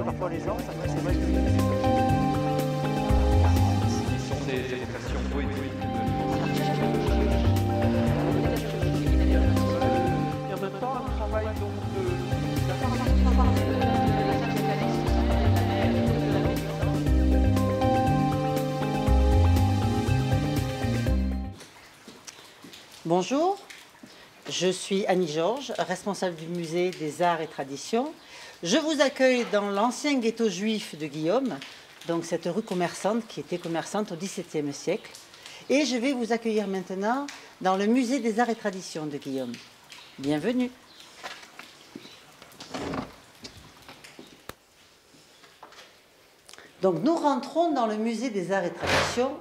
parfois les gens, c'est vrai que Ce sont des évocations poétiques. et en même temps un travail donc Bonjour, je suis Annie Georges, responsable du musée des Arts et Traditions. Je vous accueille dans l'ancien ghetto juif de Guillaume, donc cette rue commerçante qui était commerçante au XVIIe siècle. Et je vais vous accueillir maintenant dans le musée des Arts et Traditions de Guillaume. Bienvenue. Donc nous rentrons dans le musée des Arts et Traditions.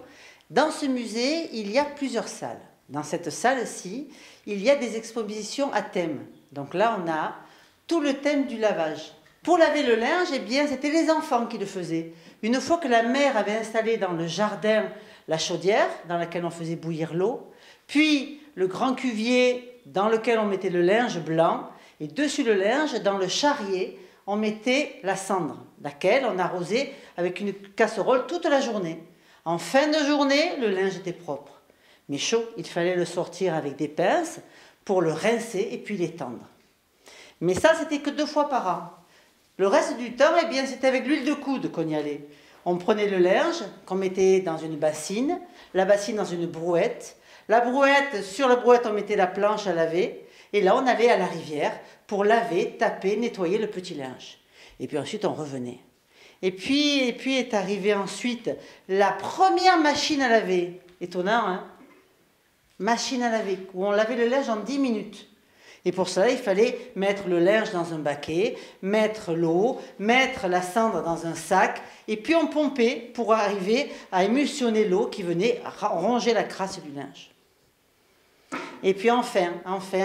Dans ce musée, il y a plusieurs salles. Dans cette salle-ci, il y a des expositions à thème. Donc là, on a tout le thème du lavage. Pour laver le linge, eh bien, c'était les enfants qui le faisaient. Une fois que la mère avait installé dans le jardin la chaudière, dans laquelle on faisait bouillir l'eau, puis le grand cuvier dans lequel on mettait le linge blanc, et dessus le linge, dans le charrier, on mettait la cendre, laquelle on arrosait avec une casserole toute la journée. En fin de journée, le linge était propre. Mais chaud, il fallait le sortir avec des pinces pour le rincer et puis l'étendre. Mais ça, c'était que 2 fois par an. Le reste du temps, eh bien, c'était avec l'huile de coude qu'on y allait. On prenait le linge qu'on mettait dans une bassine, la bassine dans une brouette. La brouette, sur la brouette, on mettait la planche à laver. Et là, on allait à la rivière pour laver, taper, nettoyer le petit linge. Et puis ensuite, on revenait. Et puis est arrivée ensuite la première machine à laver. Étonnant, hein? Machine à laver, où on lavait le linge en 10 minutes. Et pour cela, il fallait mettre le linge dans un baquet, mettre l'eau, mettre la cendre dans un sac, et puis on pompait pour arriver à émulsionner l'eau qui venait ronger la crasse du linge. Et puis enfin,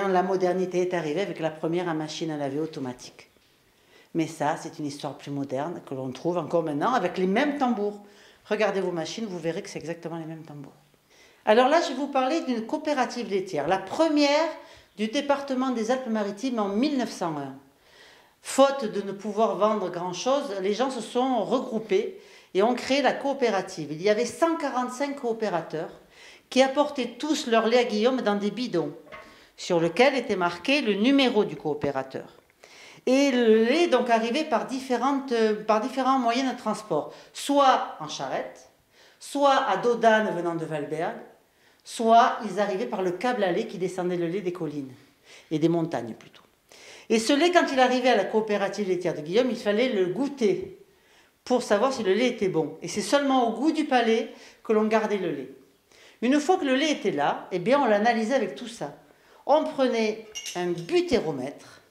la modernité est arrivée avec la première machine à laver automatique. Mais ça, c'est une histoire plus moderne que l'on trouve encore maintenant avec les mêmes tambours. Regardez vos machines, vous verrez que c'est exactement les mêmes tambours. Alors là, je vais vous parler d'une coopérative laitière, la première du département des Alpes-Maritimes en 1901. Faute de ne pouvoir vendre grand-chose, les gens se sont regroupés et ont créé la coopérative. Il y avait 145 coopérateurs qui apportaient tous leur lait à Guillaume dans des bidons, sur lesquels était marqué le numéro du coopérateur. Et le lait donc arrivait par différents moyens de transport, soit en charrette, soit à dos d'âne venant de Valberg, soit ils arrivaient par le câble à lait qui descendait le lait des collines, et des montagnes plutôt. Et ce lait, quand il arrivait à la coopérative laitière de Guillaume, il fallait le goûter pour savoir si le lait était bon. Et c'est seulement au goût du palais que l'on gardait le lait. Une fois que le lait était là, eh bien on l'analysait avec tout ça. On prenait un butéromètre.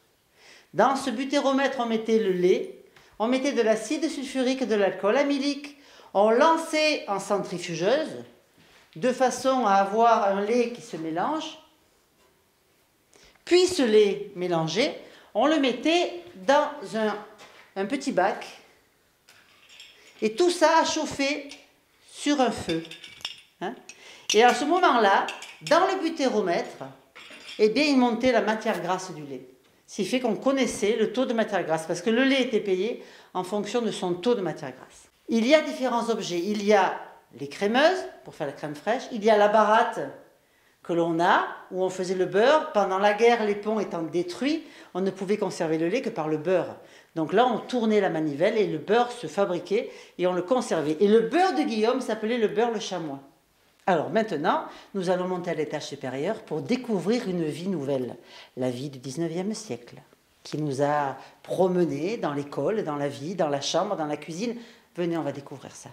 Dans ce butéromètre, on mettait le lait, on mettait de l'acide sulfurique, de l'alcool amylique, on lançait en centrifugeuse, de façon à avoir un lait qui se mélange. Puis ce lait mélangé, on le mettait dans un petit bac. Et tout ça a chauffé sur un feu. Hein? Et à ce moment-là, dans le butéromètre, eh bien, il montait la matière grasse du lait. Ce qui fait qu'on connaissait le taux de matière grasse, parce que le lait était payé en fonction de son taux de matière grasse. Il y a différents objets. Il y a les crémeuses, pour faire la crème fraîche. Il y a la baratte que l'on a, où on faisait le beurre. Pendant la guerre, les ponts étant détruits, on ne pouvait conserver le lait que par le beurre. Donc là, on tournait la manivelle et le beurre se fabriquait et on le conservait. Et le beurre de Guillaume s'appelait le beurre le chamois. Alors maintenant, nous allons monter à l'étage supérieur pour découvrir une vie nouvelle, la vie du 19e siècle, qui nous a promenés dans l'école, dans la vie, dans la chambre, dans la cuisine. Venez, on va découvrir ça.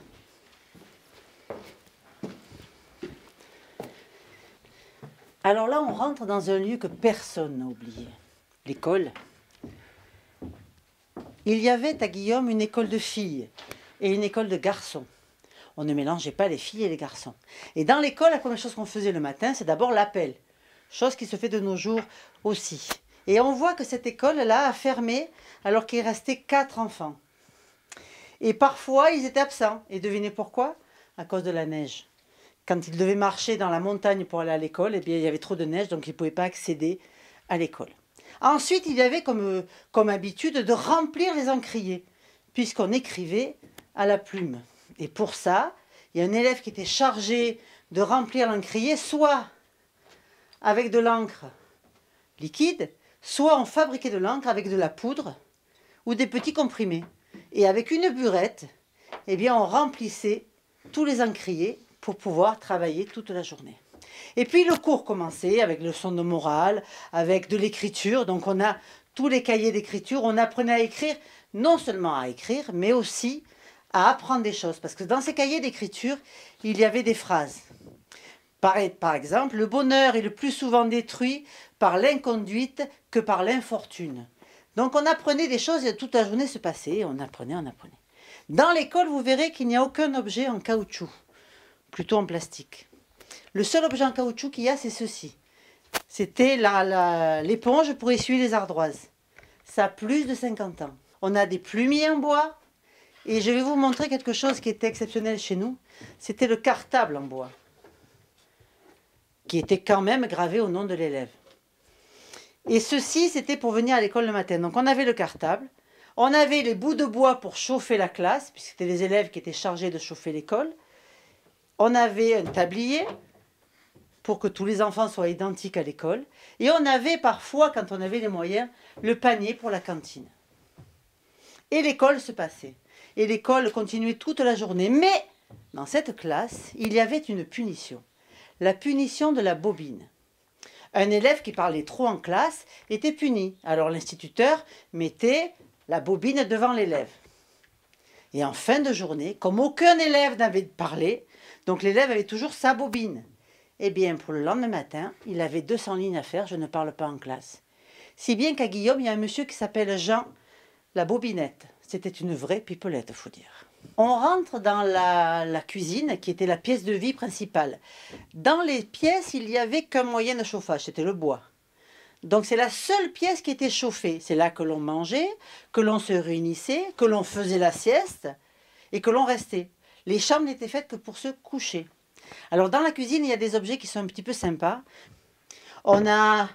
Alors là, on rentre dans un lieu que personne n'a oublié, l'école. Il y avait à Guillaume une école de filles et une école de garçons. On ne mélangeait pas les filles et les garçons. Et dans l'école, la première chose qu'on faisait le matin, c'est d'abord l'appel, chose qui se fait de nos jours aussi. Et on voit que cette école-là a fermé alors qu'il restait 4 enfants. Et parfois, ils étaient absents. Et devinez pourquoi? À cause de la neige. Quand ils devaient marcher dans la montagne pour aller à l'école, eh bien, il y avait trop de neige, donc ils ne pouvaient pas accéder à l'école. Ensuite, il y avait comme habitude de remplir les encriers. puisqu'on écrivait à la plume. Et pour ça, il y a un élève qui était chargé de remplir l'encrier, soit avec de l'encre liquide, soit on fabriquait de l'encre avec de la poudre ou des petits comprimés. Et avec une burette, eh bien, on remplissait tous les encriers pour pouvoir travailler toute la journée. Et puis le cours commençait avec leçons de morale, avec de l'écriture. Donc on a tous les cahiers d'écriture. On apprenait à écrire, non seulement à écrire, mais aussi à apprendre des choses. Parce que dans ces cahiers d'écriture, il y avait des phrases. Par exemple, le bonheur est le plus souvent détruit par l'inconduite que par l'infortune. Donc on apprenait des choses et toute la journée se passait. On apprenait. Dans l'école, vous verrez qu'il n'y a aucun objet en caoutchouc, plutôt en plastique. Le seul objet en caoutchouc qu'il y a, c'est ceci. C'était l'éponge pour essuyer les ardoises. Ça a plus de 50 ans. On a des plumiers en bois. Et je vais vous montrer quelque chose qui était exceptionnel chez nous. C'était le cartable en bois, qui était quand même gravé au nom de l'élève. Et ceci, c'était pour venir à l'école le matin. Donc on avait le cartable. On avait les bouts de bois pour chauffer la classe, puisque c'était les élèves qui étaient chargés de chauffer l'école. On avait un tablier pour que tous les enfants soient identiques à l'école. Et on avait parfois, quand on avait les moyens, le panier pour la cantine. Et l'école se passait. Et l'école continuait toute la journée. Mais dans cette classe, il y avait une punition. La punition de la bobine. Un élève qui parlait trop en classe était puni. Alors l'instituteur mettait la bobine devant l'élève. Et en fin de journée, comme aucun élève n'avait parlé, donc l'élève avait toujours sa bobine. Eh bien, pour le lendemain matin, il avait 200 lignes à faire, je ne parle pas en classe. Si bien qu'à Guillaume, il y a un monsieur qui s'appelle Jean la Bobinette. C'était une vraie pipelette, il faut dire. On rentre dans la cuisine, qui était la pièce de vie principale. Dans les pièces, il n'y avait qu'un moyen de chauffage, c'était le bois. Donc c'est la seule pièce qui était chauffée. C'est là que l'on mangeait, que l'on se réunissait, que l'on faisait la sieste et que l'on restait. Les chambres n'étaient faites que pour se coucher. Alors dans la cuisine, il y a des objets qui sont un petit peu sympas. On a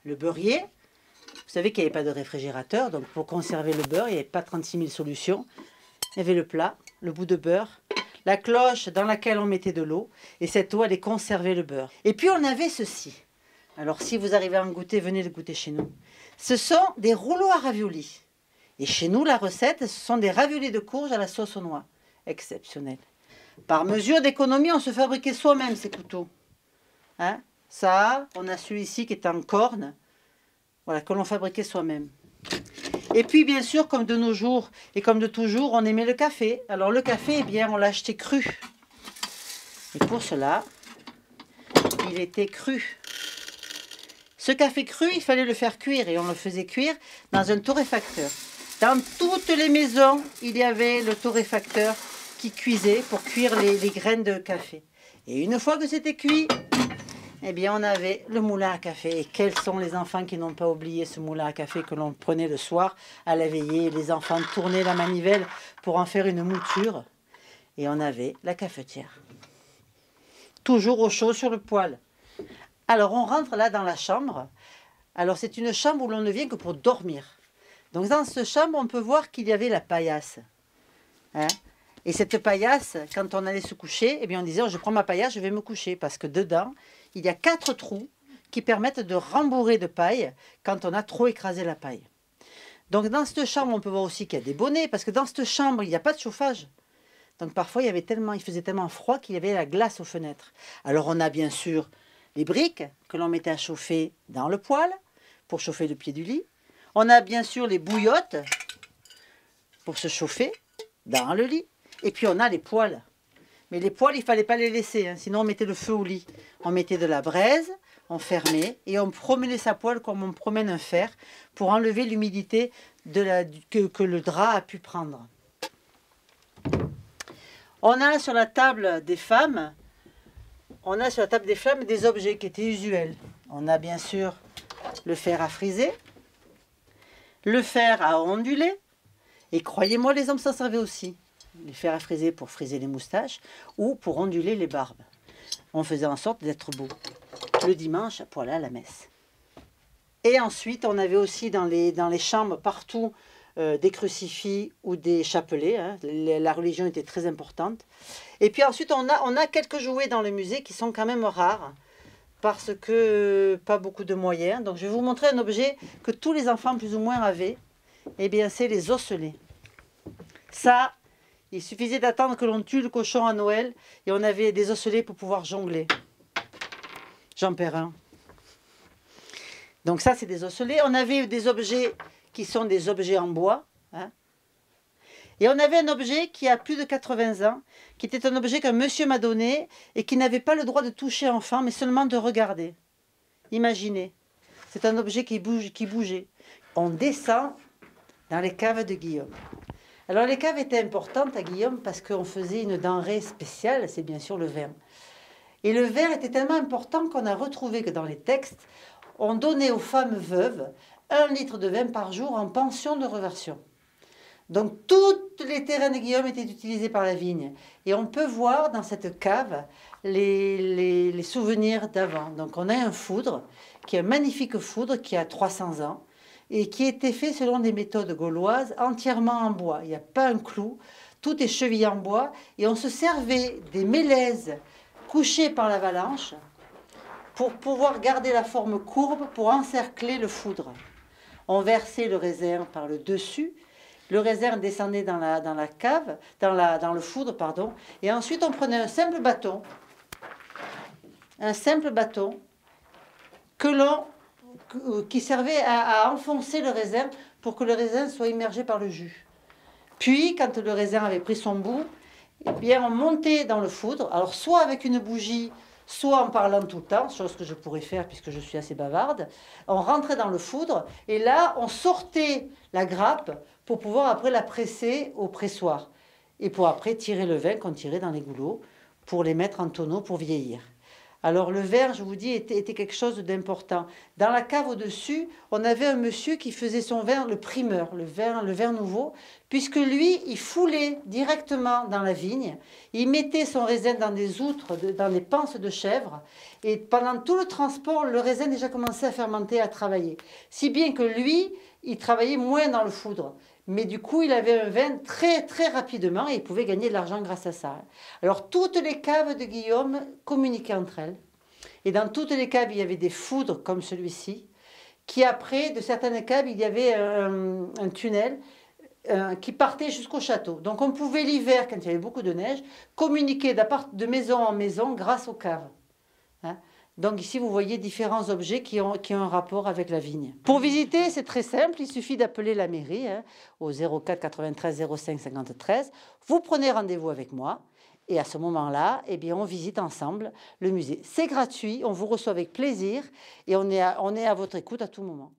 le beurrier. Vous savez qu'il n'y avait pas de réfrigérateur, donc pour conserver le beurre, il n'y avait pas 36 000 solutions. Il y avait le plat, le bout de beurre, la cloche dans laquelle on mettait de l'eau, et cette eau allait conserver le beurre. Et puis on avait ceci. Alors si vous arrivez à en goûter, venez le goûter chez nous. Ce sont des rouleaux à raviolis. Et chez nous, la recette, ce sont des raviolis de courge à la sauce aux noix. Exceptionnel. Par mesure d'économie, on se fabriquait soi-même ces couteaux. Hein? Ça, on a celui-ci qui est en corne. Voilà, que l'on fabriquait soi-même. Et puis, bien sûr, comme de nos jours et comme de toujours, on aimait le café. Alors, le café, eh bien, on l'achetait cru. Et pour cela, il était cru. Ce café cru, il fallait le faire cuire. Et on le faisait cuire dans un torréfacteur. Dans toutes les maisons, il y avait le torréfacteur qui cuisait pour cuire les graines de café. Et une fois que c'était cuit, eh bien, on avait le moulin à café. Et quels sont les enfants qui n'ont pas oublié ce moulin à café que l'on prenait le soir à la veillée? Les enfants tournaient la manivelle pour en faire une mouture. Et on avait la cafetière. Toujours au chaud sur le poêle. Alors, on rentre là dans la chambre. Alors, c'est une chambre où l'on ne vient que pour dormir. Donc, dans cette chambre, on peut voir qu'il y avait la paillasse. Hein? Et cette paillasse, quand on allait se coucher, eh bien, on disait, oh, je prends ma paillasse, je vais me coucher. Parce que dedans, il y a 4 trous qui permettent de rembourrer de paille quand on a trop écrasé la paille. Donc, dans cette chambre, on peut voir aussi qu'il y a des bonnets. Parce que dans cette chambre, il n'y a pas de chauffage. Donc, parfois, il faisait tellement froid qu'il y avait la glace aux fenêtres. Alors, on a bien sûr les briques que l'on mettait à chauffer dans le poêle pour chauffer le pied du lit. On a bien sûr les bouillottes pour se chauffer dans le lit. Et puis on a les poêles. Mais les poêles, il ne fallait pas les laisser, hein, sinon on mettait le feu au lit. On mettait de la braise, on fermait et on promenait sa poêle comme on promène un fer pour enlever l'humidité que le drap a pu prendre. On a sur la table des femmes, des objets qui étaient usuels. On a bien sûr le fer à friser, le fer à onduler, et croyez-moi, les hommes s'en servaient aussi. Les fers à friser pour friser les moustaches ou pour onduler les barbes. On faisait en sorte d'être beau. Le dimanche, pour aller à la messe. Et ensuite, on avait aussi dans les chambres partout des crucifix ou des chapelets. Hein. La religion était très importante. Et puis ensuite, on a quelques jouets dans le musée qui sont quand même rares parce que pas beaucoup de moyens. Donc je vais vous montrer un objet que tous les enfants plus ou moins avaient. Eh bien, c'est les osselets. Ça, il suffisait d'attendre que l'on tue le cochon à Noël et on avait des osselets pour pouvoir jongler. Jean Perrin. Donc ça, c'est des osselets. On avait des objets qui sont des objets en bois. Hein. Et on avait un objet qui a plus de 80 ans, qui était un objet qu'un monsieur m'a donné et qui n'avait pas le droit de toucher enfant, mais seulement de regarder. Imaginez. C'est un objet qui bougeait. On descend dans les caves de Guillaume. Alors les caves étaient importantes à Guillaume parce qu'on faisait une denrée spéciale, c'est bien sûr le vin. Et le vin était tellement important qu'on a retrouvé que dans les textes, on donnait aux femmes veuves 1 litre de vin par jour en pension de réversion. Donc tous les terrains de Guillaume étaient utilisés par la vigne. Et on peut voir dans cette cave les souvenirs d'avant. Donc on a un foudre, qui est un magnifique foudre qui a 300 ans et qui était fait selon des méthodes gauloises entièrement en bois. Il n'y a pas un clou, tout est chevillé en bois et on se servait des mélèzes couchées par l'avalanche pour pouvoir garder la forme courbe pour encercler le foudre. On versait le raisin par le dessus. Le raisin descendait dans la cave, dans le foudre, pardon. Et ensuite, on prenait un simple bâton qui servait à enfoncer le raisin pour que le raisin soit immergé par le jus. Puis, quand le raisin avait pris son bout, eh bien, on montait dans le foudre, alors soit avec une bougie, soit en parlant tout le temps, chose que je pourrais faire puisque je suis assez bavarde. On rentrait dans le foudre et là, on sortait la grappe pour pouvoir après la presser au pressoir. Et pour après tirer le vin qu'on tirait dans les goulots pour les mettre en tonneau pour vieillir. Alors le verre, je vous dis, était quelque chose d'important. Dans la cave au-dessus, on avait un monsieur qui faisait son vin, le primeur, le vin nouveau, puisque lui, il foulait directement dans la vigne, il mettait son raisin dans des outres, dans des panses de chèvre, et pendant tout le transport, le raisin déjà commençait à fermenter, à travailler. Si bien que lui, il travaillait moins dans le foudre. Mais du coup, il avait un vin très, très rapidement et il pouvait gagner de l'argent grâce à ça. Alors, toutes les caves de Guillaume communiquaient entre elles. Et dans toutes les caves, il y avait des foudres comme celui-ci, qui après, de certaines caves, il y avait un tunnel qui partait jusqu'au château. Donc, on pouvait l'hiver, quand il y avait beaucoup de neige, communiquer de maison en maison grâce aux caves. Hein? Donc ici, vous voyez différents objets qui ont un rapport avec la vigne. Pour visiter, c'est très simple. Il suffit d'appeler la mairie au 04 93 05 53. Vous prenez rendez-vous avec moi. Et à ce moment-là, eh bien, on visite ensemble le musée. C'est gratuit, on vous reçoit avec plaisir et on est à votre écoute à tout moment.